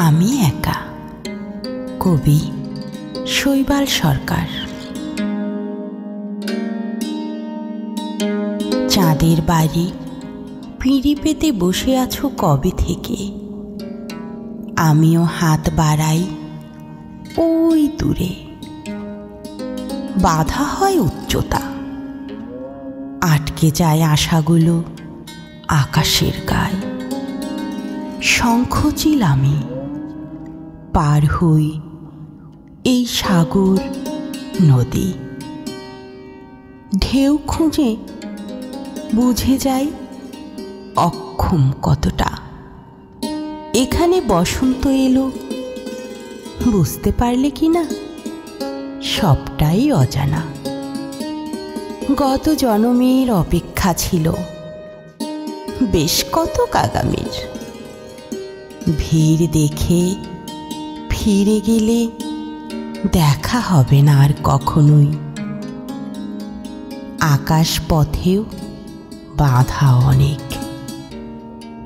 আমি একা। কবি শৈবাল সরকার। চাঁদের বাড়ি পিঁড়ি পেতে বসে আছো কবে থেকে? আমিও হাত বাড়াই ওই দূরে। বাধা হয় উচ্চতা, আটকে যায় আশাগুলো আকাশের গায়ে। শঙ্খচিল আমি, পার হই এই সাগর নদী। ঢেউ খুঁজে বুঝে যাই অক্ষম কতটা। এখানে বসন্ত এলো, বুঝতে পারলে কি না সবটাই অজানা। গত জনমের অপেক্ষা ছিল বেশ কত আগামীর। ভিড় দেখে ফিরে গেলে দেখা হবে না আর কখনোই। আকাশ পথেও বাধা অনেক,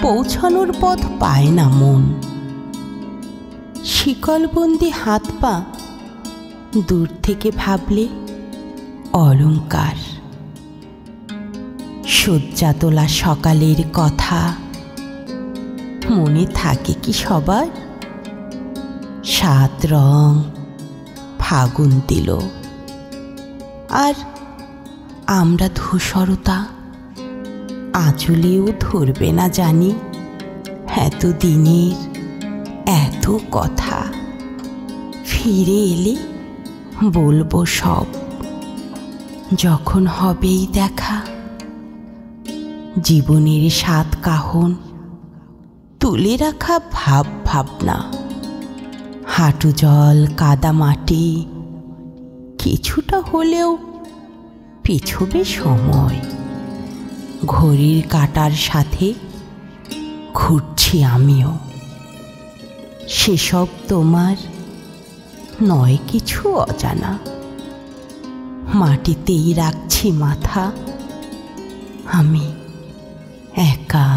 পৌঁছানোর পথ পায় না মন। শিকলবন্দি হাত পা দূর থেকে ভাবলে অলংকার। শয্যা তোলা সকালের কথা মনে থাকে কি সবার? সাত রং ফাগুন দিল, আর আমরা ধূসরতা আঁচলেও ধরবে না জানি। এত দিনের এত কথা ফিরে এলে বলবো সব, যখন হবেই দেখা। জীবনের সাত কাহন তুলে রাখা ভাব ভাবনা, হাঁটু জল কাদা মাটি কিছুটা হলেও পিছবে সময়। ঘড়ির কাঁটার সাথে ঘুরছি আমিও, সেসব তোমার নয় কিছু অজানা। মাটিতেই রাখছি মাথা, আমি একা।